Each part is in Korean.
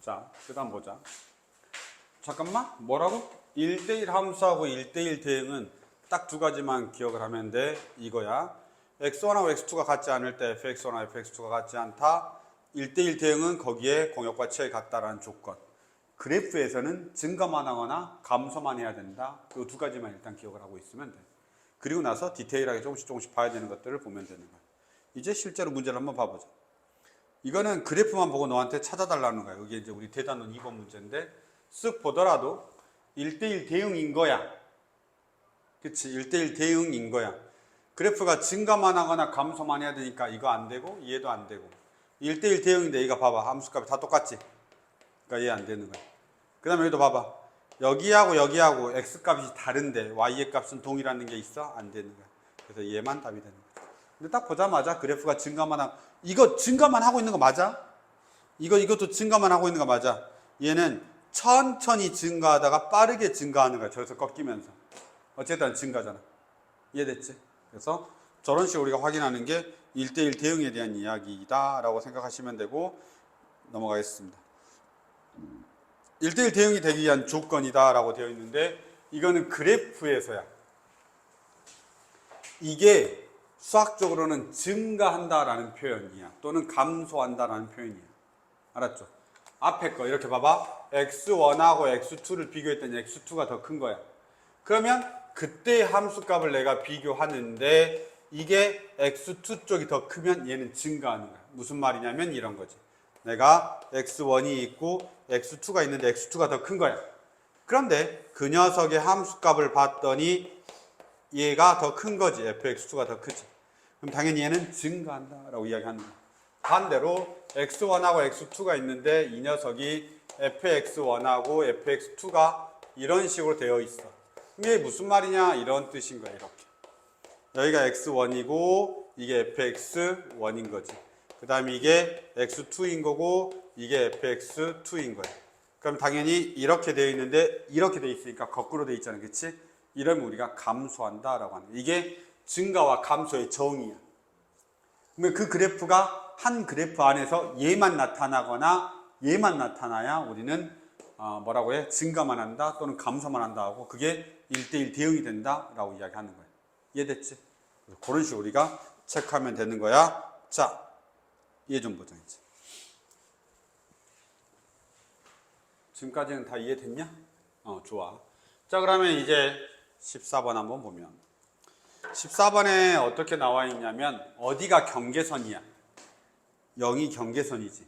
자, 그 다음 보자. 잠깐만, 뭐라고? 1대1 함수하고 1대1 대응은 딱 두 가지만 기억을 하면 돼. 이거야. x1하고 x2가 같지 않을 때 fx1하고 fx2가 같지 않다. 1대1 대응은 거기에 공역과 치역이 같다라는 조건. 그래프에서는 증가만 하거나 감소만 해야 된다. 이 두 가지만 일단 기억을 하고 있으면 돼. 그리고 나서 디테일하게 조금씩 봐야 되는 것들을 보면 되는 거야. 이제 실제로 문제를 한번 봐보자. 이거는 그래프만 보고 너한테 찾아달라는 거야. 여기 이제 우리 대단원 2번 문제인데 쓱 보더라도 1대1 대응인 거야. 그치? 1대1 대응인 거야. 그래프가 증가만 하거나 감소만 해야 되니까 이거 안 되고 얘도 안 되고 1대1 대응인데 이거 봐봐. 함수값이 다 똑같지? 그러니까 얘 안 되는 거야. 그 다음에 여기도 봐봐. 여기하고 여기하고 x값이 다른데 y의 값은 동일한 게 있어? 안 되는 거야. 그래서 얘만 답이 되는 거야. 근데 딱 보자마자 그래프가 증가만 하고 이거 증가만 하고 있는 거 맞아? 이것도 증가만 하고 있는 거 맞아? 얘는 천천히 증가하다가 빠르게 증가하는 거야. 저기서 꺾이면서. 어쨌든 증가잖아. 이해됐지? 그래서 저런 식으로 우리가 확인하는 게 1대1 대응에 대한 이야기다 라고 생각하시면 되고 넘어가겠습니다. 1대1 대응이 되기 위한 조건이다 라고 되어 있는데 이거는 그래프에서야. 이게 수학적으로는 증가한다라는 표현이야. 또는 감소한다라는 표현이야. 알았죠? 앞에 거 이렇게 봐봐. x1하고 x2를 비교했더니 x2가 더 큰 거야. 그러면 그때의 함수값을 내가 비교하는데 이게 x2 쪽이 더 크면 얘는 증가하는 거야. 무슨 말이냐면 이런 거지. 내가 x1이 있고 x2가 있는데 x2가 더 큰 거야. 그런데 그 녀석의 함수값을 봤더니 얘가 더 큰 거지. fx2가 더 크지. 그럼 당연히 얘는 증가한다 라고 이야기하는 거야. 반대로 x1하고 x2가 있는데 이 녀석이 fx1하고 fx2가 이런 식으로 되어 있어. 그럼 이게 무슨 말이냐? 이런 뜻인 거야. 이렇게. 여기가 x1이고 이게 fx1인 거지. 그 다음에 이게 x2인 거고 이게 fx2인 거야. 그럼 당연히 이렇게 되어 있는데 이렇게 되어 있으니까 거꾸로 되어 있잖아. 그치? 이러면 우리가 감소한다 라고 하는 거야. 이게 증가와 감소의 정의야. 그러면 그 그래프가 한 그래프 안에서 얘만 나타나거나 얘만 나타나야 우리는 뭐라고 해? 증가만 한다 또는 감소만 한다 하고 그게 1대1 대응이 된다 라고 이야기하는 거야. 이해됐지? 그런 식으로 우리가 체크하면 되는 거야. 자, 이해 좀 보자 이제. 지금까지는 다 이해됐냐? 좋아. 자, 그러면 이제 14번 한번 보면 14번에 어떻게 나와 있냐면 어디가 경계선이야? 0이 경계선이지.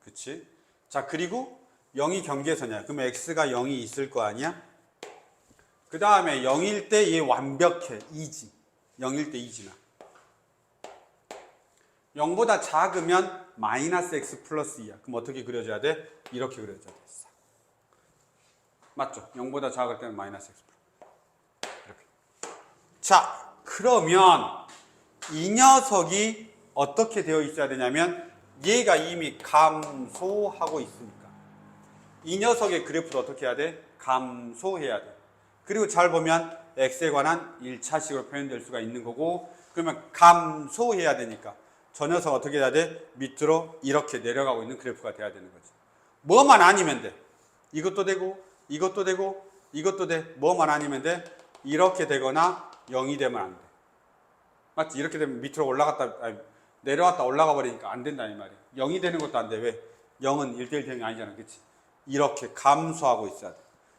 그치? 자, 그리고 0이 경계선이야. 그럼 x가 0이 있을 거 아니야? 그 다음에 0일 때 얘 완벽해. 2지. 0일 때 2지나. 0보다 작으면 마이너스 x 플러스 2야. 그럼 어떻게 그려줘야 돼? 이렇게 그려줘야 돼. 맞죠? 0보다 작을 때는 마이너스 x 플러스 이렇게. 자, 그러면 이 녀석이 어떻게 되어 있어야 되냐면 얘가 이미 감소하고 있으니까 이 녀석의 그래프를 어떻게 해야 돼? 감소해야 돼. 그리고 잘 보면 x에 관한 1차식으로 표현될 수가 있는 거고 그러면 감소해야 되니까 저 녀석 어떻게 해야 돼? 밑으로 이렇게 내려가고 있는 그래프가 돼야 되는 거지. 뭐만 아니면 돼. 이것도 되고 이것도 되고 이것도 돼. 뭐만 아니면 돼? 이렇게 되거나 0이 되면 안 돼. 맞지? 이렇게 되면 밑으로 내려왔다 올라가 버리니까 안 된다 이 말이야. 0이 되는 것도 안 돼. 왜? 0은 1대1 대응이 아니잖아. 그치? 이렇게 감소하고 있어야 돼.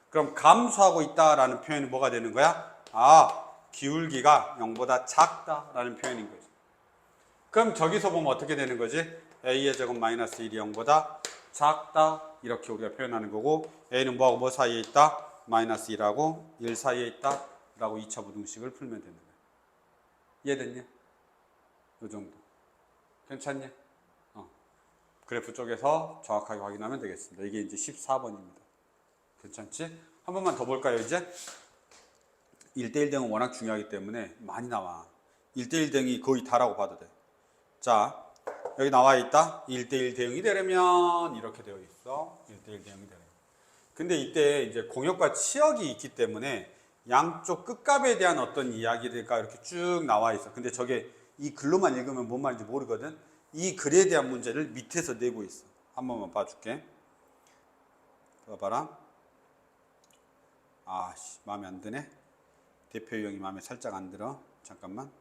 그럼 감소하고 있다라는 표현이 뭐가 되는 거야? 기울기가 0보다 작다라는 표현인 거지. 그럼 저기서 보면 어떻게 되는 거지? a의 제곱 마이너스 1이 0보다 작다 이렇게 우리가 표현하는 거고 a는 뭐하고 뭐 사이에 있다? 마이너스 1하고 1 사이에 있다 라고 2차 부등식을 풀면 되는 거야. 이해됐냐? 이 정도. 괜찮냐? 그래프 쪽에서 정확하게 확인하면 되겠습니다. 이게 이제 14번입니다. 괜찮지? 한 번만 더 볼까요 이제? 1대1 대응은 워낙 중요하기 때문에 많이 나와. 1대1 대응이 거의 다라고 봐도 돼. 자, 여기 나와 있다. 1대1 대응이 되려면 이렇게 되어 있어. 1대1 대응이 되려면. 근데 이때 이제 공역과 치역이 있기 때문에 양쪽 끝값에 대한 어떤 이야기들과 이렇게 쭉 나와 있어. 근데 저게 이 글로만 읽으면 뭔 말인지 모르거든. 이 글에 대한 문제를 밑에서 내고 있어. 한 번만 봐줄게. 봐봐라. 아씨, 마음에 안 드네. 대표 유형이 마음에 살짝 안 들어. 잠깐만.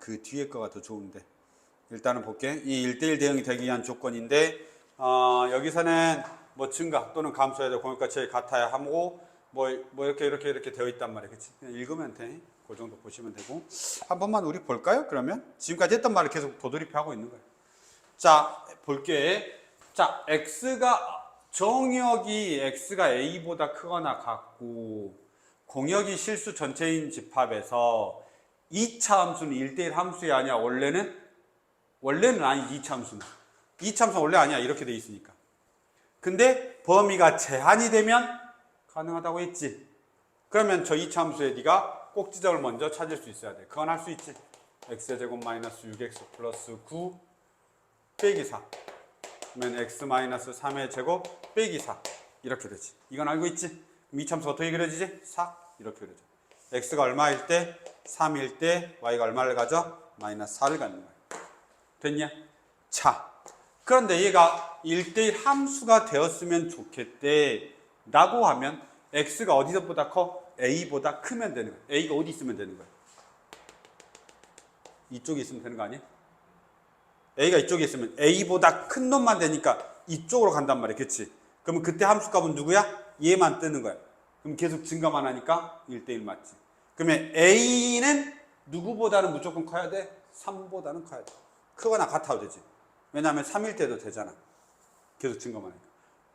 그 뒤에 거가 더 좋은데. 일단은 볼게. 이 1대1 대응이 되기 위한 조건인데, 여기서는 뭐 증가 또는 감소해야 돼. 공역가치 같아야 하고, 뭐 이렇게 되어 있단 말이야. 그치? 그냥 읽으면 돼. 그 정도 보시면 되고. 한 번만 우리 볼까요? 그러면? 지금까지 했던 말을 계속 도돌이표하고 있는 거야. 자, 볼게. 자, 정역이 x가 a보다 크거나 같고, 공역이 실수 전체인 집합에서 2차 함수는 1대1 함수야 아니야? 원래는 아니지. 2차 함수는 2차 함수는 원래 아니야. 이렇게 돼 있으니까. 근데 범위가 제한이 되면 가능하다고 했지. 그러면 저 2차 함수에 네가 꼭 지점을 먼저 찾을 수 있어야 돼. 그건 할 수 있지. x제곱 마이너스 6x 플러스 9 빼기 4 그러면 x 마이너스 3의 제곱 빼기 4 이렇게 되지. 이건 알고 있지? 그럼 2차 함수가 어떻게 그려지지? 4 이렇게 그려져. x가 얼마일 때? 3일 때 y가 얼마를 가져? 마이너스 4를 갖는 거야. 됐냐? 자, 그런데 얘가 1대1 함수가 되었으면 좋겠대 라고 하면 x가 어디서보다 커? a보다 크면 되는 거야. a가 어디 있으면 되는 거야? 이쪽에 있으면 되는 거 아니야? a가 이쪽에 있으면 a보다 큰 놈만 되니까 이쪽으로 간단 말이야. 그치? 그러면 그때 함수값은 누구야? 얘만 뜨는 거야. 그럼 계속 증가만 하니까 1대1 맞지? 그러면 a는 누구보다는 무조건 커야 돼? 3보다는 커야 돼. 크거나 같아도 되지. 왜냐하면 3일 때도 되잖아. 계속 증가만 하니까.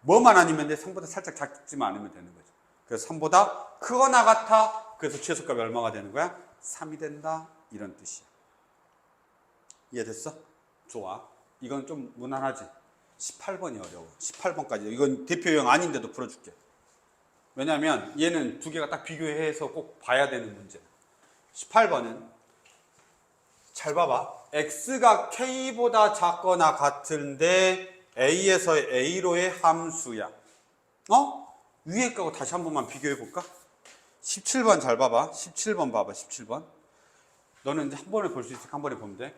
뭐만 아니면 돼? 3보다 살짝 작지만 않으면 되는 거지. 그래서 3보다 크거나 같아. 그래서 최소값이 얼마가 되는 거야? 3이 된다. 이런 뜻이야. 이해됐어? 좋아. 이건 좀 무난하지? 18번이 어려워. 18번까지. 이건 대표 유형 아닌데도 풀어줄게. 왜냐면 얘는 두 개가 딱 비교해서 꼭 봐야 되는 문제. 18번은 잘 봐봐. x가 k보다 작거나 같은데 a에서 a로의 함수야. 위에 거하고 다시 한 번만 비교해 볼까? 17번 잘 봐봐. 17번 봐봐. 17번. 너는 한 번에 볼 수 있으니까 한 번에 보면 돼.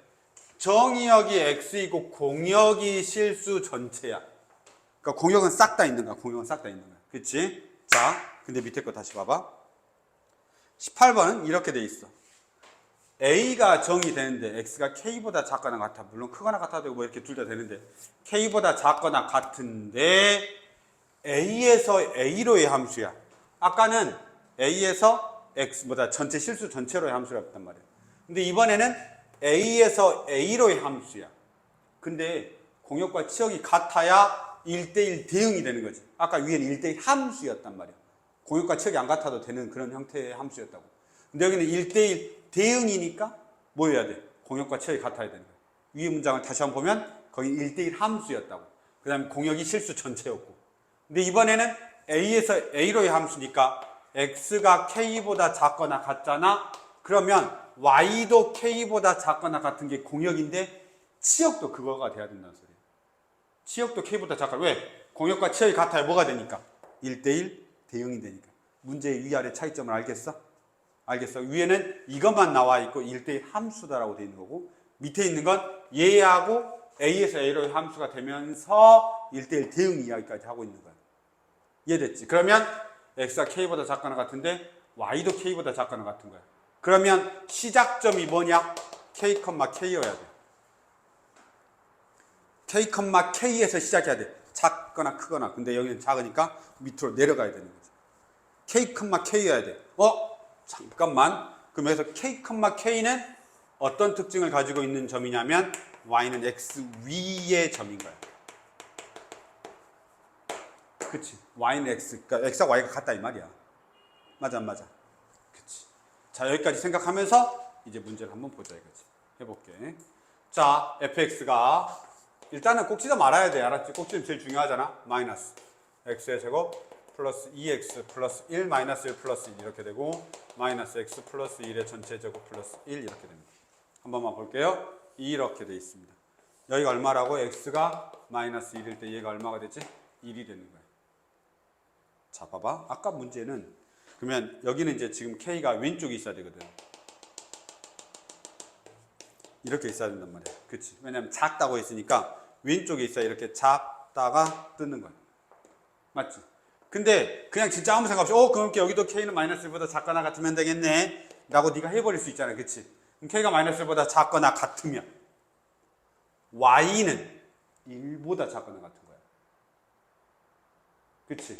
정의역이 x이고 공역이 실수 전체야. 그러니까 공역은 싹 다 있는 거야. 공역은 싹 다 있는 거야. 그치? 자, 근데 밑에 거 다시 봐봐. 18번은 이렇게 돼 있어. a가 정이 되는데 x가 k보다 작거나 같아. 물론 크거나 같아도 되고 뭐 이렇게 둘 다 되는데 k보다 작거나 같은데 a에서 a로의 함수야. 아까는 a에서 x보다 전체 실수 전체로의 함수라 했단 말이야. 근데 이번에는 a에서 a로의 함수야. 근데 공역과 치역이 같아야 1대1 대응이 되는 거지. 아까 위에는 1대1 함수였단 말이야. 공역과 치역이 안 같아도 되는 그런 형태의 함수였다고. 근데 여기는 1대1 대응이니까 뭐 해야 돼? 공역과 치역이 같아야 되는 거야. 위에 문장을 다시 한번 보면 거기 1대1 함수였다고. 그 다음에 공역이 실수 전체였고. 근데 이번에는 a에서 a로의 함수니까 x가 k보다 작거나 같잖아. 그러면 y도 k보다 작거나 같은 게 공역인데 치역도 그거가 돼야 된다는 소리야. 치역도 k보다 작거나. 왜? 공역과 치역이 같아야 뭐가 되니까? 1대1 대응이 되니까. 문제의 위아래 차이점을 알겠어? 알겠어? 위에는 이것만 나와 있고 1대1 함수다라고 되어 있는 거고 밑에 있는 건 얘하고 a에서 a로의 함수가 되면서 1대1 대응 이야기까지 하고 있는 거야. 이해됐지? 그러면 x가 k보다 작거나 같은데 y도 k보다 작거나 같은 거야. 그러면 시작점이 뭐냐? k, k여야 돼. k, k에서 시작해야 돼. 작거나 크거나. 근데 여기는 작으니까 밑으로 내려가야 되는 거지. k, k여야 돼. 잠깐만. 그럼 여기서 k, k는 어떤 특징을 가지고 있는 점이냐면 y는 x 위의 점인 거야. 그치? y는 x, 그러니까 x하고 y가 같다 이 말이야. 맞아, 맞아. 그치? 자, 여기까지 생각하면서 이제 문제를 한번 보자 이거지. 해볼게. 자, fx가 일단은 꼭 찢어 말아야 돼. 알았지? 꼭 찢으면 제일 중요하잖아. 마이너스 x의 제곱 플러스 2x 플러스 1 마이너스 1 플러스 1 이렇게 되고 마이너스 x 플러스 1의 전체 제곱 플러스 1 이렇게 됩니다. 한 번만 볼게요. 이렇게 돼 있습니다. 여기가 얼마라고? x가 마이너스 1일 때 얘가 얼마가 되지? 1이 되는 거야. 자, 봐봐. 아까 문제는 그러면 여기는 이제 지금 k가 왼쪽에 있어야 되거든. 이렇게 있어야 된단 말이야. 그치? 왜냐면 작다고 했으니까 왼쪽에 있어야 이렇게 작다가 뜨는 거야. 맞지? 근데 그냥 진짜 아무 생각 없이 그럼 여기도 K는 마이너스 1보다 작거나 같으면 되겠네 라고 네가 해버릴 수 있잖아. 그치? 그럼 K가 마이너스 1보다 작거나 같으면 Y는 1보다 작거나 같은 거야. 그치?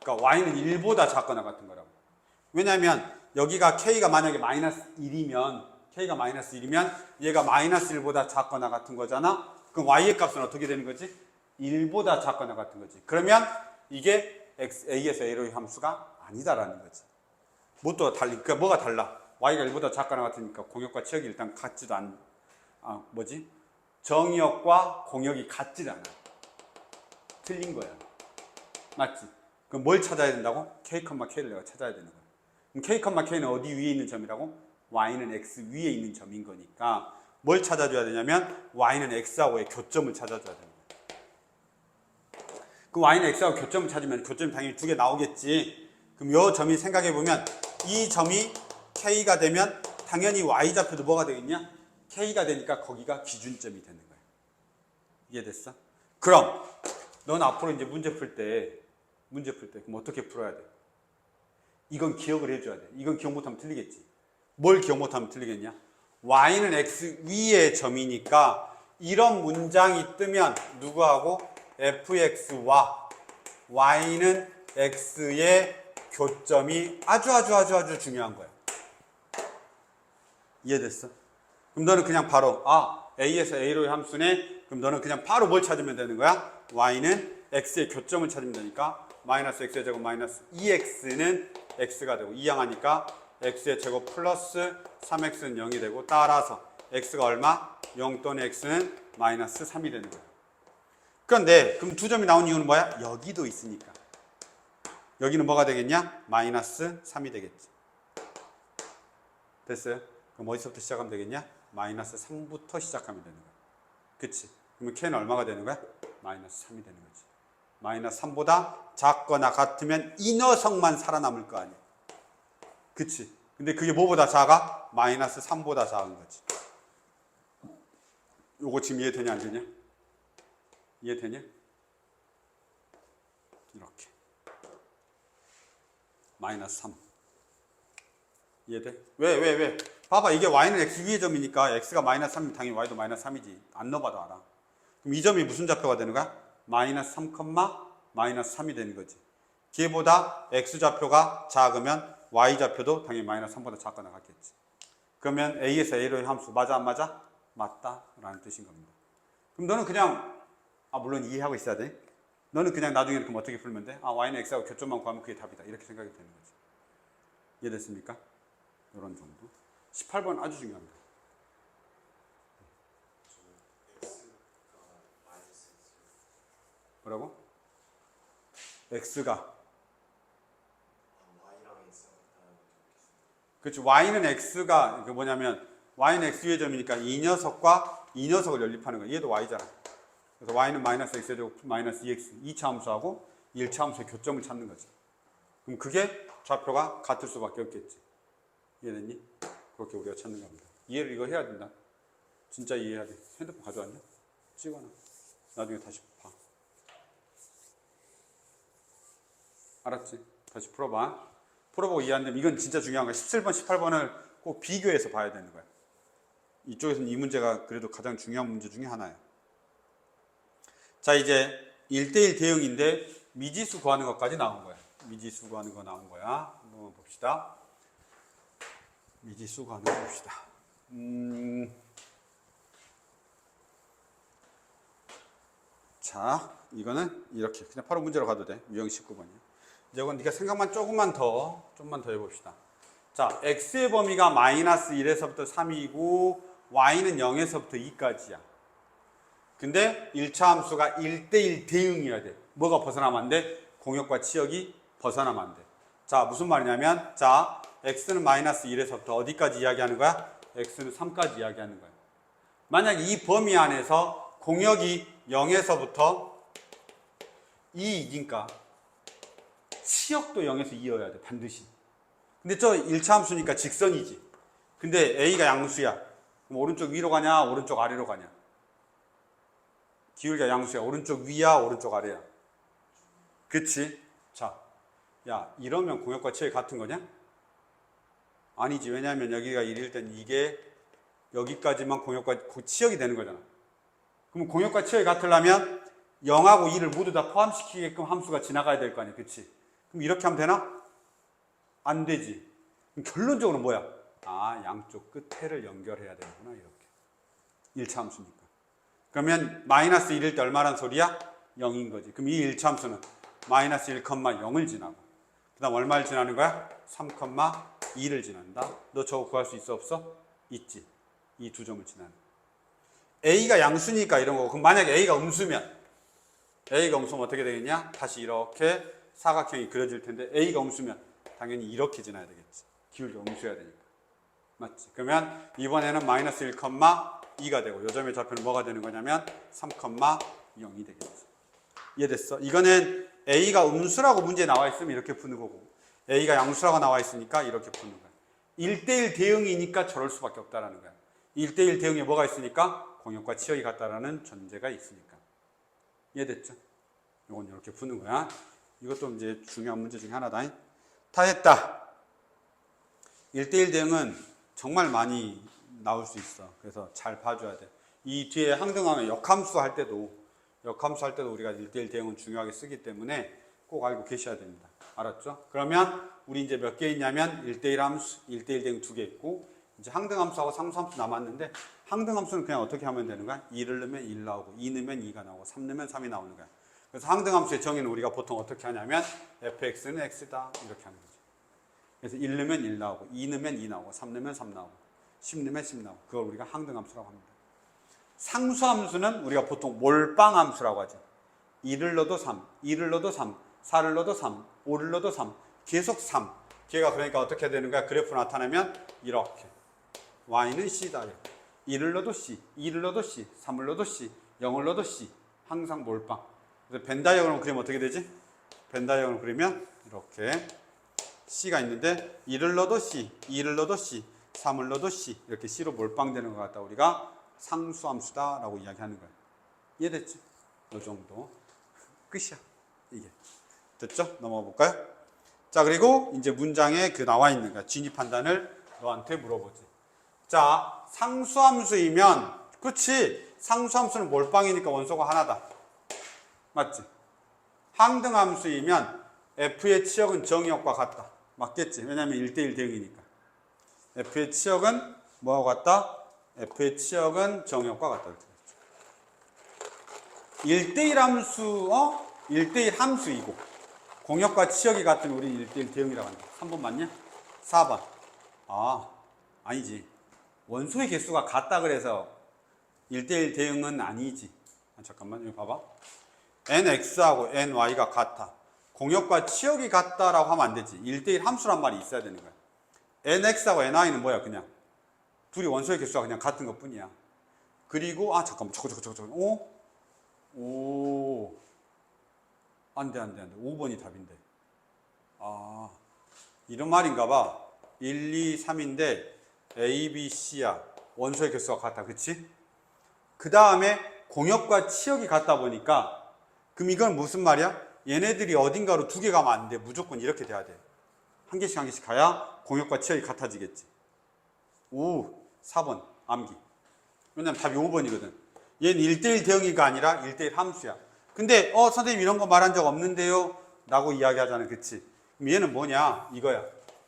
그러니까 Y는 1보다 작거나 같은 거라고. 왜냐면 여기가 K가 만약에 마이너스 1이면 얘가 마이너스 1보다 작거나 같은 거잖아. 그럼 Y의 값은 어떻게 되는 거지? 1보다 작거나 같은 거지. 그러면 이게 A에서 A로의 함수가 아니다라는 거지. 뭣도 그러니까 뭐가 달라? Y가 1보다 작거나 같으니까 공역과 치역이 일단 같지도 정역과 공역이 같지도 않아. 틀린 거야. 맞지? 그럼 뭘 찾아야 된다고? K,K를 내가 찾아야 되는 거야. 그럼 K,K는 어디 위에 있는 점이라고? Y는 X 위에 있는 점인 거니까 뭘 찾아줘야 되냐면 Y는 X하고의 교점을 찾아줘야 되는 거야. 그 Y는 X하고 교점을 찾으면 교점이 당연히 두 개 나오겠지. 그럼 이 점이 생각해보면 이 점이 K가 되면 당연히 Y좌표도 뭐가 되겠냐? K가 되니까 거기가 기준점이 되는 거야. 이해됐어? 그럼 넌 앞으로 이제 문제 풀 때 그럼 어떻게 풀어야 돼? 이건 기억을 해줘야 돼. 이건 기억 못하면 틀리겠지. 뭘 기억 못하면 틀리겠냐? Y는 X 위의 점이니까 이런 문장이 뜨면 누구하고? fx와 Y는 X의 교점이 아주 중요한 거야. 이해됐어? 그럼 너는 그냥 바로 A에서 A로의 함수네. 그럼 너는 그냥 바로 뭘 찾으면 되는 거야? Y는 X의 교점을 찾으면 되니까 마이너스 X의 제곱 마이너스 2X는 X가 되고 이항하니까 X의 제곱 플러스 3X는 0이 되고 따라서 X가 얼마? 0 또는 X는 마이너스 3이 되는 거야. 그런데 그럼 두 점이 나온 이유는 뭐야? 여기도 있으니까. 여기는 뭐가 되겠냐? 마이너스 3이 되겠지. 됐어요? 그럼 어디서부터 시작하면 되겠냐? 마이너스 3부터 시작하면 되는 거야. 그치? 그러면 K는 얼마가 되는 거야? 마이너스 3이 되는 거지. 마이너스 3보다 작거나 같으면 이 녀석만 살아남을 거 아니야. 그치? 근데 그게 뭐보다 작아? 마이너스 3보다 작은 거지. 요거 지금 이해되냐 안 되냐? 이해되냐? 이렇게 마이너스 3 이해돼? 왜? 봐봐, 이게 Y는 X 위의 점이니까 X가 마이너스 3이면 당연히 Y도 마이너스 3이지. 안 넣어봐도 알아. 그럼 이 점이 무슨 좌표가 되는 거야? 마이너스 3, 마이너스 3이 되는 거지. 걔보다 X 좌표가 작으면 Y 좌표도 당연히 마이너스 3보다 작거나 같겠지. 그러면 A에서 A로의 함수 맞아 안 맞아? 맞다 라는 뜻인 겁니다. 그럼 너는 그냥 물론 이해하고 있어야 돼. 너는 그냥 나중에 그럼 어떻게 풀면 돼? Y는 X하고 교점만 구하면 그게 답이다. 이렇게 생각이 되는 거지. 이해됐습니까? 이런 정도. 18번 아주 중요합니다. 뭐라고? X가 그렇지. Y는 X가 뭐냐면 Y는 X 위의 점이니까 이 녀석과 이 녀석을 연립하는 거야. 얘도 Y잖아. 그래서 Y는 마이너스 X의 제곱 마이너스 2X 2차 함수하고 1차 함수의 교점을 찾는 거지. 그럼 그게 좌표가 같을 수밖에 없겠지. 이해됐니? 그렇게 우리가 찾는 겁니다. 이해를 이거 해야 된다. 진짜 이해해야 돼. 핸드폰 가져왔냐? 찍어놔. 나중에 다시 봐. 알았지? 다시 풀어봐. 풀어보고 이해 안 되면 이건 진짜 중요한 거야. 17번, 18번을 꼭 비교해서 봐야 되는 거야. 이쪽에서는 이 문제가 그래도 가장 중요한 문제 중에 하나야. 자, 이제 1대1 대응인데 미지수 구하는 것까지 나온 거야. 미지수 구하는 거 나온 거야. 한번 봅시다. 미지수 구하는 거 봅시다. 자, 이거는 이렇게 그냥 바로 문제로 가도 돼. 유형 19번이야. 이제 이건 네가 생각만 좀만 더 해봅시다. 자, x의 범위가 마이너스 1에서부터 3이고 y는 0에서부터 2까지야. 근데 1차 함수가 1대1 대응이어야 돼. 뭐가 벗어나면 안 돼? 공역과 치역이 벗어나면 안 돼. 자, 무슨 말이냐면 자, x는 마이너스 1에서부터 어디까지 이야기하는 거야? x는 3까지 이야기하는 거야. 만약 이 범위 안에서 공역이 0에서부터 2이니까 치역도 0에서 2여야 돼. 반드시. 근데 저 1차 함수니까 직선이지. 근데 a가 양수야. 그럼 오른쪽 위로 가냐? 오른쪽 아래로 가냐? 기울기가 양수야. 오른쪽 위야? 오른쪽 아래야? 그치? 자, 야, 이러면 공역과 치역이 같은 거냐? 아니지. 왜냐하면 여기가 1일 땐 이게 여기까지만 공역과 치역이 되는 거잖아. 그럼 공역과 치역이 같으려면 0하고 2를 모두 다 포함시키게끔 함수가 지나가야 될 거 아니야. 그치? 그럼 이렇게 하면 되나? 안 되지. 그럼 결론적으로 뭐야? 아, 양쪽 끝에를 연결해야 되는구나. 이렇게. 1차 함수니까. 그러면 마이너스 1일 때 얼마란 소리야? 0인 거지. 그럼 이 1차 함수는 마이너스 1,0을 지나고 그 다음 얼마를 지나는 거야? 3,2를 지난다. 너 저거 구할 수 있어 없어? 있지. 이 두 점을 지나는 A가 양수니까 이런 거고. 그럼 만약에 A가 음수면 어떻게 되겠냐? 다시 이렇게 사각형이 그려질 텐데 A가 음수면 당연히 이렇게 지나야 되겠지. 기울기가 음수여야 되니까. 맞지? 그러면 이번에는 마이너스 1,2가 되고 요 점의 좌표는 뭐가 되는 거냐면 3,0이 되겠지. 이해됐어? 이거는 A가 음수라고 문제에 나와 있으면 이렇게 푸는 거고 A가 양수라고 나와 있으니까 이렇게 푸는 거야. 1대1 대응이니까 저럴 수밖에 없다라는 거야. 1대1 대응에 뭐가 있으니까? 공역과 치역이 같다라는 전제가 있으니까. 이해됐죠? 이건 이렇게 푸는 거야. 이것도 이제 중요한 문제 중에 하나다. 다 했다. 1대1 대응은 정말 많이 나올 수 있어. 그래서 잘 봐줘야 돼. 이 뒤에 항등하면 역함수 할 때도 우리가 1대1 대응은 중요하게 쓰기 때문에 꼭 알고 계셔야 됩니다. 알았죠? 그러면 우리 이제 몇 개 있냐면 1대1 함수, 1대1 대응 2개 있고 이제 항등함수하고 상수함수 남았는데 항등함수는 그냥 어떻게 하면 되는 거야? 2를 넣으면 1 나오고 2 넣으면 2가 나오고 3 넣으면 3이 나오는 거야. 그래서 항등함수의 정의는 우리가 보통 어떻게 하냐면 fx는 x다 이렇게 하는 거죠. 그래서 1 넣으면 1 나오고 2 넣으면 2 나오고 3 넣으면 3 나오고 10 넣으면 10 나오고 그걸 우리가 항등함수라고 합니다. 상수함수는 우리가 보통 몰빵함수라고 하죠. 2를 넣어도 3, 2를 넣어도 3, 4를 넣어도 3, 5를 넣어도 3, 계속 3. 걔가 그러니까 어떻게 되는 거야? 그래프 나타내면 이렇게. y는 c다. 1을 넣어도 c, 2를 넣어도 c, 3을 넣어도 c, 0을 넣어도 c. 항상 몰빵. 그래서 벤 다이어그램을 그리면 어떻게 되지? 벤 다이어그램을 그리면 이렇게 c가 있는데 1을 넣어도 c, 2를 넣어도 c, 3을 넣어도 c. 이렇게 c로 몰빵되는 것 같다. 우리가 상수함수다라고 이야기하는 거예요. 이해됐지? 이 정도. 끝이야. 이게. 됐죠? 넘어가 볼까요? 자, 그리고 이제 문장에 그 나와 있는 거야. 진위 판단을 너한테 물어보지. 자, 상수함수이면, 그치? 상수함수는 몰빵이니까 원소가 하나다. 맞지? 항등함수이면 F의 치역은 정의역과 같다. 맞겠지? 왜냐면 1대1 대응이니까. F의 치역은 뭐하고 같다? F의 치역은 정의역과 같다. 1대1 함수, 1대1 함수이고 공역과 치역이 같으면 우리 1대1 대응이라고 한다. 3번 맞냐? 4번. 아니지. 원소의 개수가 같다 그래서 1대1 대응은 아니지. 잠깐만, 여기 봐봐. nx하고 ny가 같아. 공역과 치역이 같다라고 하면 안 되지. 1대1 함수란 말이 있어야 되는 거야. nx하고 ny는 뭐야, 그냥? 둘이 원소의 개수가 그냥 같은 것 뿐이야. 그리고, 잠깐만, 저거. 안 돼. 5번이 답인데. 이런 말인가 봐. 1, 2, 3인데 A, B, C야. 원소의 개수가 같아. 그치? 그 다음에 공역과 치역이 같다 보니까 그럼 이건 무슨 말이야? 얘네들이 어딘가로 두 개 가면 안 돼. 무조건 이렇게 돼야 돼. 한 개씩 가야 공역과 치역이 같아지겠지. 4번 암기. 왜냐면 답이 5번이거든. 얘는 1대1 대응이가 아니라 1대1 함수야. 근데 선생님 이런 거 말한 적 없는데요? 라고 이야기하잖아. 그치? 그럼 얘는 뭐냐? 이거야.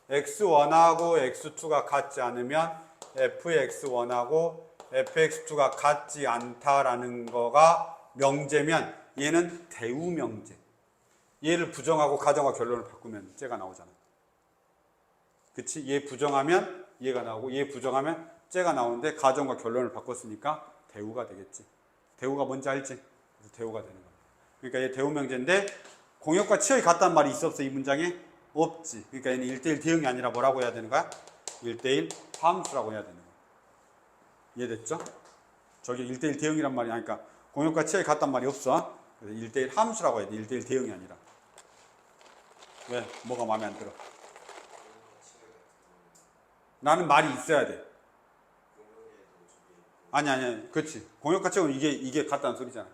x1하고 x2가 같지 않으면 fx1하고 fx2가 같지 않다라는 거가 명제면 얘는 대우명제. 얘를 부정하고 가정과 결론을 바꾸면 쟤가 나오잖아. 그치? 얘 부정하면 얘가 나오고 얘 부정하면 쟤가 나오는데 가정과 결론을 바꿨으니까 대우가 되겠지. 대우가 뭔지 알지? 그래서 대우가 되는 거야. 그러니까 얘 대우명제인데 공역과 치역이 같다는 말이 있어 없어? 이 문장에? 없지. 그러니까 얘는 1대1 대응이 아니라 뭐라고 해야 되는 거야? 1대1 함수라고 해야 되는 거야. 이해됐죠? 저기 1대1 대응이란 말이 아니까 공역과 치역이 같단 말이 없어. 그래서 1대1 함수라고 해야 돼. 1대1 대응이 아니라. 왜? 뭐가 마음에 안 들어? 나는 말이 있어야 돼. 아니. 그렇지. 공역과 치역은 이게 같다는 소리잖아.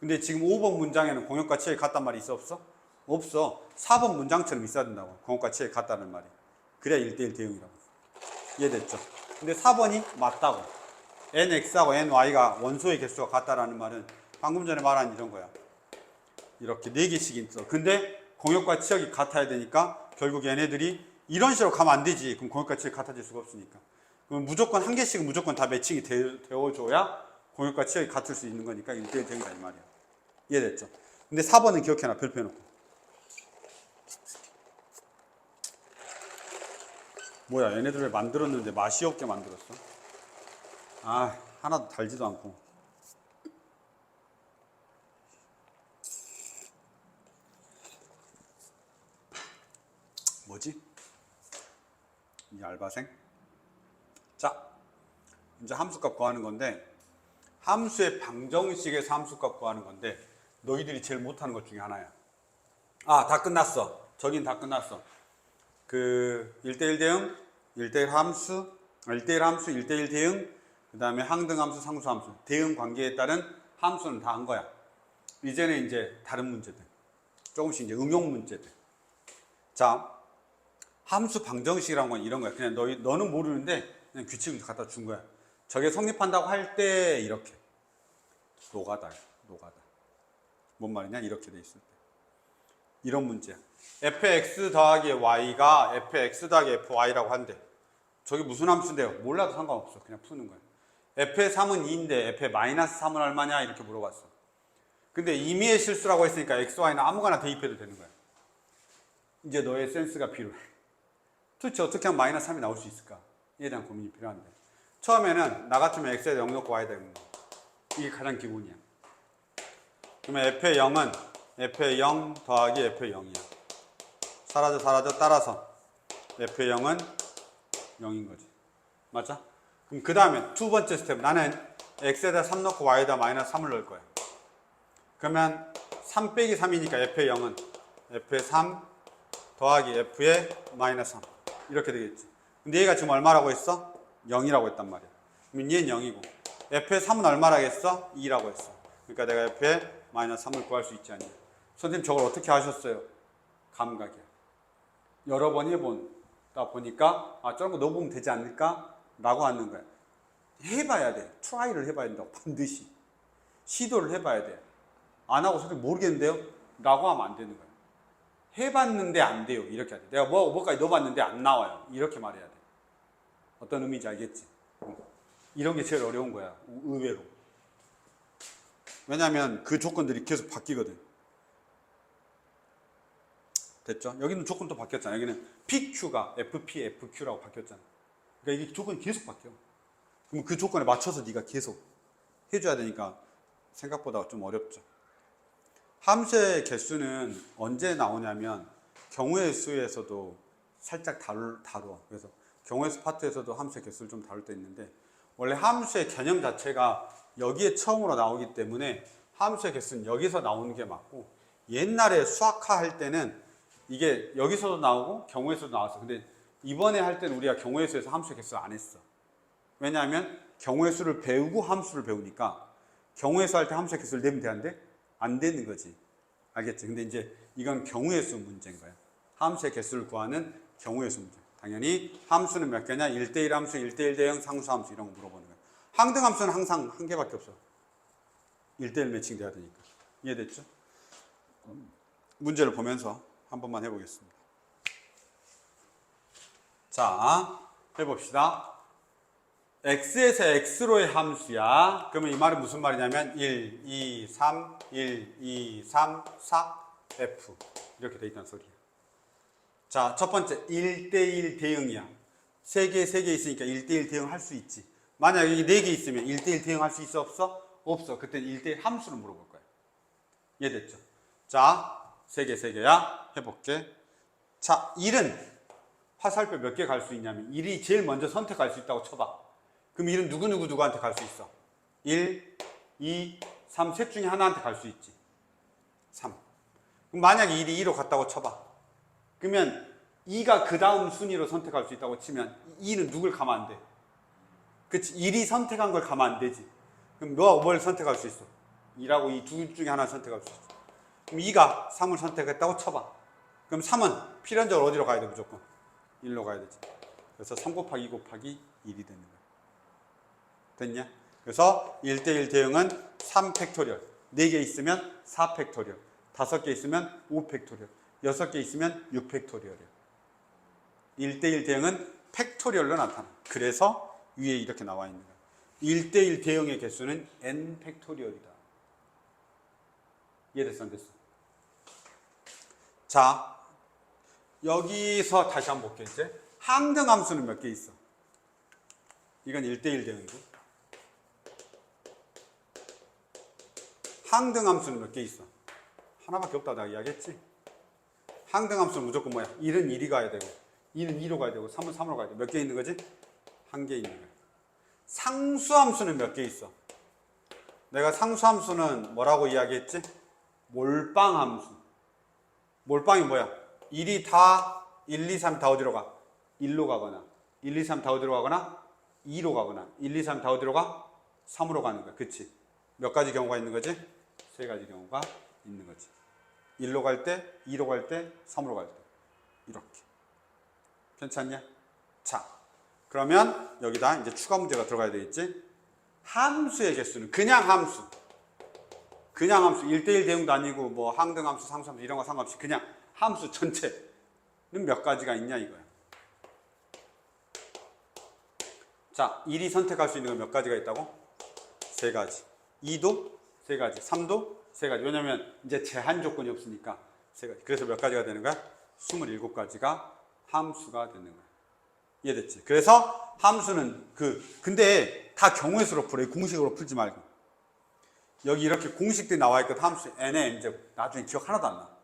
근데 지금 5번 문장에는 공역과 치역이 같단 말이 있어 없어? 없어. 4번 문장처럼 있어야 된다고. 공업과 치역이 같다는 말이. 그래야 1대1 대응이라고. 이해됐죠? 근데 4번이 맞다고. nx하고 ny가 원소의 개수가 같다라는 말은 방금 전에 말한 이런 거야. 이렇게 4개씩 있어. 근데 공역과 치역이 같아야 되니까 결국 얘네들이 이런 식으로 가면 안 되지. 그럼 공역과 치역이 같아질 수가 없으니까. 그럼 무조건 한 개씩은 무조건 다 매칭이 되어줘야 공역과 치역이 같을 수 있는 거니까 1대1 대응이다 이 말이야. 이해됐죠? 근데 4번은 기억해놔. 별표 해놓고. 뭐야, 얘네들 왜 만들었는데 맛이 없게 만들었어? 아, 하나도 달지도 않고. 뭐지? 이 알바생? 자, 이제 함수값 구하는 건데, 함수의 방정식에서 함수값 구하는 건데, 너희들이 제일 못하는 것 중에 하나야. 아, 다 끝났어. 저긴 다 끝났어. 그 1대1 대응, 1대1 함수, 1대1 함수, 1대1 대응, 그 다음에 항등함수, 상수함수, 대응 관계에 따른 함수는 다 한 거야. 이제는 이제 다른 문제들, 조금씩 이제 응용 문제들. 자, 함수 방정식이란 건 이런 거야. 그냥 너는 모르는데 그냥 규칙을 갖다 준 거야. 저게 성립한다고 할 때 이렇게 노가다. 뭔 말이냐? 이렇게 돼 있을 때. 이런 문제야. fx 더하기 y가 fx 더하기 fy라고 한대. 저게 무슨 함수인데요? 몰라도 상관없어. 그냥 푸는 거야. f의 3은 2인데 f의 마이너스 3은 얼마냐? 이렇게 물어봤어. 근데 임의의 실수라고 했으니까 x, y는 아무거나 대입해도 되는 거야. 이제 너의 센스가 필요해. 도대체 어떻게 하면 마이너스 3이 나올 수 있을까? 이에 대한 고민이 필요한데. 처음에는 나 같으면 x에다 0 넣고 y에다 0 넣어. 이게 가장 기본이야. 그러면 f의 0은 f의 0 더하기 f의 0이야. 사라져 따라서 f의 0은 0인 거지. 맞죠? 그럼 그 다음에 두 번째 스텝. 나는 x에다 3 넣고 y에다 마이너스 3을 넣을 거야. 그러면 3 빼기 3이니까 f의 0은 f의 3 더하기 f의 마이너스 3 이렇게 되겠지. 근데 얘가 지금 얼마라고 했어? 0이라고 했단 말이야. 그럼 얘는 0이고 f의 3은 얼마라고 했어? 2라고 했어. 그러니까 내가 f의 마이너스 3을 구할 수 있지 않냐. 선생님 저걸 어떻게 하셨어요? 감각이야. 여러 번 해보다 보니까 아 저런 거 넣어보면 되지 않을까? 라고 하는 거야. 해봐야 돼. 트라이를 해봐야 된다고. 반드시 시도를 해봐야 돼. 안 하고 선생님 모르겠는데요? 라고 하면 안 되는 거야. 해봤는데 안 돼요. 이렇게 해야 돼. 내가 뭐까지 넣어봤는데 안 나와요. 이렇게 말해야 돼. 어떤 의미인지 알겠지? 이런 게 제일 어려운 거야. 의외로. 왜냐하면 그 조건들이 계속 바뀌거든. 됐죠? 여기는 조건도 바뀌었잖아. 여기는 PQ가 FP, FQ라고 바뀌었잖아. 그러니까 이게 조건이 계속 바뀌어. 그럼 그 조건에 맞춰서 네가 계속 해줘야 되니까 생각보다 좀 어렵죠. 함수의 개수는 언제 나오냐면 경우의 수에서도 살짝 다루어. 그래서 경우의 수 파트에서도 함수의 개수를 좀 다룰 때 있는데 원래 함수의 개념 자체가 여기에 처음으로 나오기 때문에 함수의 개수는 여기서 나오는 게 맞고 옛날에 수학화 할 때는 이게 여기서도 나오고 경우의 수도 나왔어. 근데 이번에 할 때는 우리가 경우의 수에서 함수의 개수를 안 했어. 왜냐하면 경우의 수를 배우고 함수를 배우니까 경우의 수 할 때 함수의 개수를 내면 되는데 안 되는 거지. 알겠지? 근데 이제 이건 경우의 수 문제인 거야. 함수의 개수를 구하는 경우의 수 문제. 당연히 함수는 몇 개냐? 1대1 함수, 1대1 대응, 상수함수 이런 거 물어보는 거야. 항등함수는 항상 한 개밖에 없어. 1대1 매칭 돼야 되니까. 이해됐죠? 문제를 보면서 한 번만 해보겠습니다. 자, 해봅시다. x에서 x로의 함수야. 그러면 이 말은 무슨 말이냐면 1, 2, 3, 1, 2, 3, 4, f 이렇게 돼 있다는 소리야. 자, 첫 번째 1대1 대응이야. 3개 있으니까 1대1 대응 할 수 있지. 만약 여기 4개 있으면 1대1 대응 할 수 있어? 없어? 없어. 그때 1대1 함수를 물어볼 거야. 이해됐죠? 자, 3개야. 해볼게. 자, 1은 화살표 몇 개 갈 수 있냐면 1이 제일 먼저 선택할 수 있다고 쳐봐. 그럼 1은 누구한테 갈 수 있어? 1, 2, 3 셋 중에 하나한테 갈 수 있지. 3. 그럼 만약에 1이 2로 갔다고 쳐봐. 그러면 2가 그 다음 순위로 선택할 수 있다고 치면 2는 누굴 가면 안 돼? 그치? 1이 선택한 걸 가면 안 되지. 그럼 너가 뭘 선택할 수 있어? 2라고 이 둘 중에 하나 선택할 수 있어. 그럼 2가 3을 선택했다고 쳐봐. 그럼 3은 필연적으로 어디로 가야 돼? 무조건 1로 가야 되지. 그래서 3 곱하기 2 곱하기 1이 되는 거야. 됐냐? 그래서 1대1 대응은 3팩토리얼. 4개 있으면 4팩토리얼. 5개 있으면 5팩토리얼. 6개 있으면 6팩토리얼이야. 1대1 대응은 팩토리얼로 나타나. 그래서 위에 이렇게 나와 있는 거야. 1대1 대응의 개수는 n 팩토리얼이다. 이해됐어? 안 됐어? 자, 여기서 다시 한번 볼게. 이제 항등함수는 몇 개 있어? 이건 1대1 대응이고. 항등함수는 몇 개 있어? 하나밖에 없다 내가 이야기했지. 항등함수는 무조건 뭐야? 1은 1이 가야 되고 2는 2로 가야 되고 3은 3으로 가야 돼. 몇 개 있는 거지? 한 개 있는 거야. 상수함수는 몇 개 있어? 내가 상수함수는 뭐라고 이야기했지? 몰빵함수. 몰빵이 뭐야? 1이 다 1, 2, 3 다 어디로 가? 1로 가거나 1, 2, 3 다 어디로 가거나 2로 가거나 1, 2, 3 다 어디로 가? 3으로 가는 거야. 그치? 몇 가지 경우가 있는 거지? 세 가지 경우가 있는 거지. 1로 갈 때, 2로 갈 때, 3으로 갈 때. 이렇게. 괜찮냐? 자, 그러면 여기다 이제 추가 문제가 들어가야 되겠지? 함수의 개수는 그냥 함수. 그냥 함수. 1대1 대응도 아니고 뭐 항등함수, 상수함수 이런 거 상관없이 그냥 함수 전체는 몇 가지가 있냐 이거야. 자, 1이 선택할 수 있는 건 몇 가지가 있다고? 세 가지. 2도 세 가지. 3도 세 가지. 왜냐면 이제 제한 조건이 없으니까 세 가지. 그래서 몇 가지가 되는 거야? 27가지가 함수가 되는 거야. 이해됐지? 그래서 함수는 근데 다 경우의 수로 풀어. 공식으로 풀지 말고. 여기 이렇게 공식들이 나와 있거든. 함수 n의 m제곱. 나중에 기억 하나도 안 나.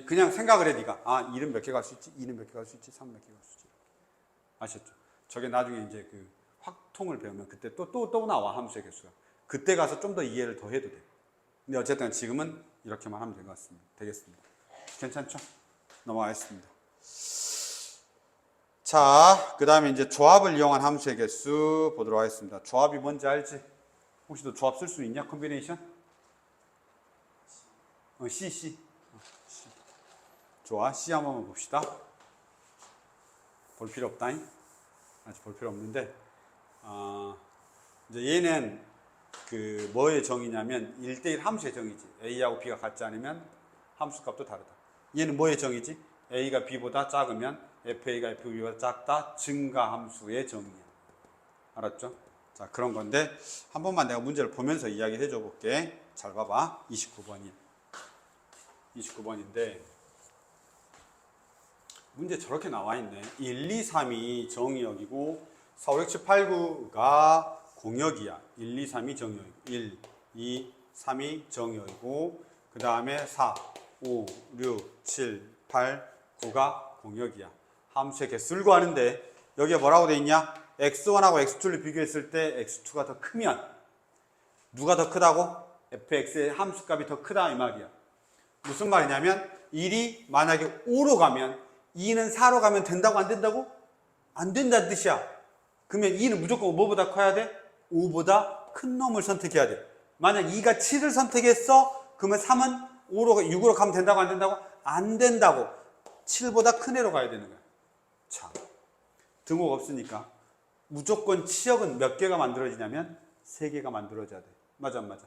그냥 생각을 해, 네가. 아, 1은 몇 개 갈 수 있지? 2는 몇 개 갈 수 있지? 3은 몇 개 갈 수 있지? 아셨죠? 저게 나중에 이제 그 확통을 배우면 그때 또 나와, 함수의 개수가. 그때 가서 좀 더 이해를 더 해도 돼. 근데 어쨌든 지금은 이렇게만 하면 되겠습니다. 괜찮죠? 넘어가겠습니다. 자, 그 다음에 이제 조합을 이용한 함수의 개수 보도록 하겠습니다. 조합이 뭔지 알지? 혹시 너 조합 쓸 수 있냐? 컴비네이션? C. 좋아. C 한번 봅시다. 볼 필요 없다잉? 아직 볼 필요 없는데, 이제 얘는 뭐의 정의냐면 1대1 함수의 정의지. A하고 B가 같지 않으면 함수 값도 다르다. 얘는 뭐의 정의지? A가 B보다 작으면 FA가 FB보다 작다. 증가 함수의 정의야. 알았죠? 자, 그런 건데 한 번만 내가 문제를 보면서 이야기를 해줘 볼게. 잘 봐봐. 29번인데 문제 저렇게 나와 있네. 1, 2, 3이 정의역이고 4, 5, 6, 7, 8, 9가 공역이야. 1, 2, 3이 정의역이고 1, 2, 3이 정의역이고 그 다음에 4, 5, 6, 7, 8, 9가 공역이야. 함수의 개수를 구하는데 여기에 뭐라고 돼 있냐? x1하고 x2를 비교했을 때 x2가 더 크면 누가 더 크다고? fx의 함수값이 더 크다 이 말이야. 무슨 말이냐면 1이 만약에 5로 가면 2는 4로 가면 된다고 안 된다고? 안 된다는 뜻이야. 그러면 2는 무조건 뭐보다 커야 돼? 5보다 큰 놈을 선택해야 돼. 만약 2가 7을 선택했어? 그러면 3은 6으로 가면 된다고 안 된다고? 안 된다고. 7보다 큰 애로 가야 되는 거야. 자, 등호가 없으니까 무조건 치역은 몇 개가 만들어지냐면 3개가 만들어져야 돼. 맞아 안 맞아?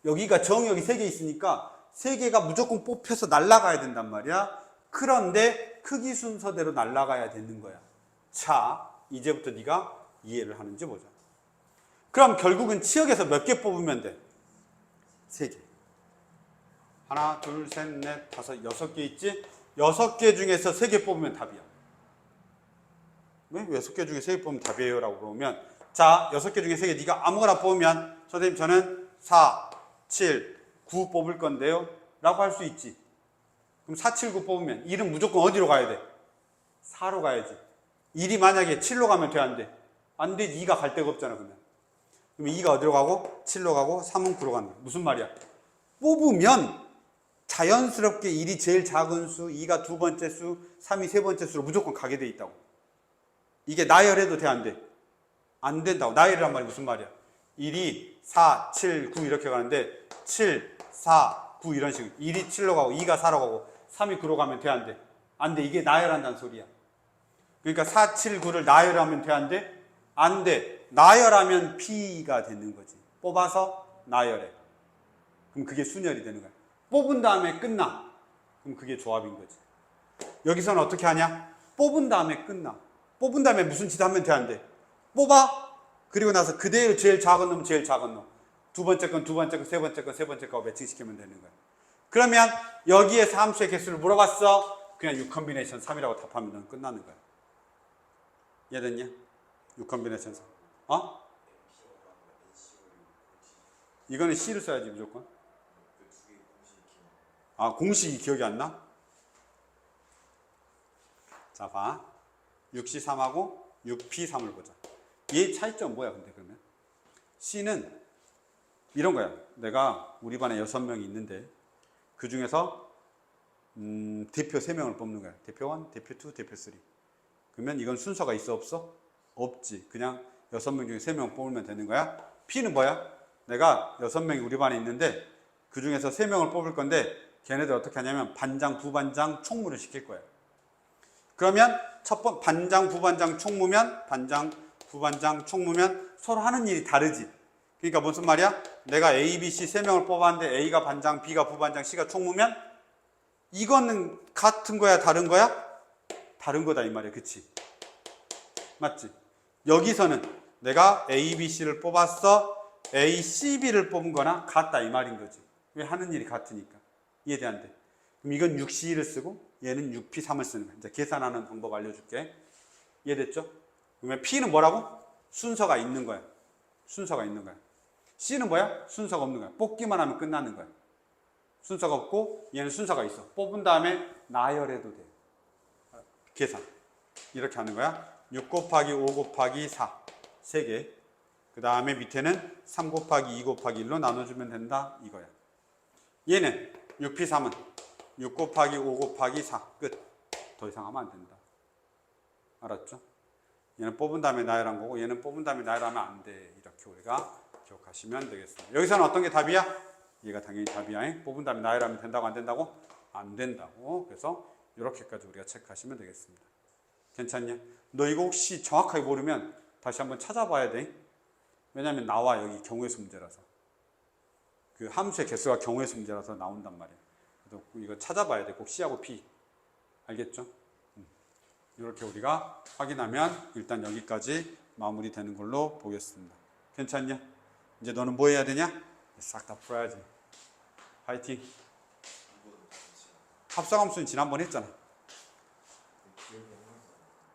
여기가 정역이 3개 있으니까 3개가 무조건 뽑혀서 날아가야 된단 말이야. 그런데 크기 순서대로 날아가야 되는 거야. 자, 이제부터 네가 이해를 하는지 보자. 그럼 결국은 치역에서 몇 개 뽑으면 돼? 3개. 하나, 둘, 셋, 넷, 다섯, 6개 있지? 6개 중에서 3개 뽑으면 답이야. 왜 6개 중에 3개 뽑으면 답이에요? 라고 물어보면, 자, 6개 중에 3개 네가 아무거나 뽑으면 선생님 저는 4, 7, 9 뽑을 건데요? 라고 할 수 있지. 그럼 4, 7, 9 뽑으면 1은 무조건 어디로 가야 돼? 4로 가야지. 1이 만약에 7로 가면 돼? 안 돼? 안 돼. 2가 갈 데가 없잖아. 그러면 2가 어디로 가고 7로 가고 3은 9로 가는 거야. 무슨 말이야? 뽑으면 자연스럽게 1이 제일 작은 수, 2가 두 번째 수, 3이 세 번째 수로 무조건 가게 돼 있다고. 이게 나열해도 돼? 안 돼? 안 된다고. 나열이란 말이 무슨 말이야? 1이 4, 7, 9 이렇게 가는데 7, 4, 4, 9 이런 식으로 1이 7로 가고 2가 4로 가고 3이 9로 가면 돼, 안 돼? 안 돼. 이게 나열한다는 소리야. 그러니까 4, 7, 9를 나열하면 돼, 안 돼? 안 돼. 나열하면 P가 되는 거지. 뽑아서 나열해. 그럼 그게 순열이 되는 거야. 뽑은 다음에 끝나. 그럼 그게 조합인 거지. 여기서는 어떻게 하냐? 뽑은 다음에 끝나. 뽑은 다음에 무슨 짓 하면 돼, 안 돼? 뽑아. 그리고 나서 그대로 제일 작은 놈, 제일 작은 놈. 두 번째 건, 두 번째 건, 세 번째 건, 세 번째 거 매칭시키면 되는 거야. 그러면 여기에서 함수의 개수를 물어봤어. 그냥 6컨비네이션 3이라고 답하면 넌 끝나는 거야. 이해됐냐? 6컨비네이션 3. 어? 이거는 C를 써야지 무조건. 아, 공식이 기억이 안 나? 자, 봐. 6C3하고 6P3을 보자. 얘 차이점 뭐야, 근데 그러면? C는 이런 거야. 내가 우리 반에 6명이 있는데 그 중에서 대표 3명을 뽑는 거야. 대표 1, 대표 2, 대표 3. 그러면 이건 순서가 있어, 없어? 없지. 그냥 6명 중에 3명 뽑으면 되는 거야. P는 뭐야? 내가 6명이 우리 반에 있는데 그 중에서 3명을 뽑을 건데 걔네들 어떻게 하냐면 반장, 부반장, 총무를 시킬 거야. 그러면 반장, 부반장, 총무면 반장, 부반장, 총무면 서로 하는 일이 다르지. 그러니까 무슨 말이야? 내가 A, B, C 3명을 뽑았는데 A가 반장, B가 부반장, C가 총무면 이거는 같은 거야, 다른 거야? 다른 거다 이 말이야. 그치? 맞지? 여기서는 내가 A, B, C를 뽑았어. A, C, B를 뽑은 거나 같다 이 말인 거지. 왜? 하는 일이 같으니까. 이해돼 안 돼? 그럼 이건 6C를 쓰고 얘는 6P3을 쓰는 거야. 이제 계산하는 방법 알려줄게. 이해됐죠? 그러면 P는 뭐라고? 순서가 있는 거야. 순서가 있는 거야. C는 뭐야? 순서가 없는 거야. 뽑기만 하면 끝나는 거야. 순서가 없고 얘는 순서가 있어. 뽑은 다음에 나열해도 돼. 계산. 이렇게 하는 거야. 6 곱하기 5 곱하기 4. 3개. 그 다음에 밑에는 3 곱하기 2 곱하기 1로 나눠주면 된다. 이거야. 얘는 6P3은 6 곱하기 5 곱하기 4. 끝. 더 이상 하면 안 된다. 알았죠? 얘는 뽑은 다음에 나열한 거고 얘는 뽑은 다음에 나열하면 안 돼. 이렇게 우리가 기억하시면 되겠습니다. 여기서는 어떤 게 답이야? 얘가 당연히 답이야. 뽑은 다음에 나열하면 된다고 안 된다고? 안 된다고. 그래서 이렇게까지 우리가 체크하시면 되겠습니다. 괜찮냐? 너 이거 혹시 정확하게 모르면 다시 한번 찾아봐야 돼. 왜냐면 나와 여기 경우의 수 문제라서. 그 함수의 개수가 경우의 수 문제라서 나온단 말이야. 그래서 이거 찾아봐야 돼. 꼭 C하고 P. 알겠죠? 이렇게 우리가 확인하면 일단 여기까지 마무리되는 걸로 보겠습니다. 괜찮냐? 이제 너는 뭐 해야 되냐? 싹 다 풀어야지. 파이팅. 합성함수는 지난번 했잖아.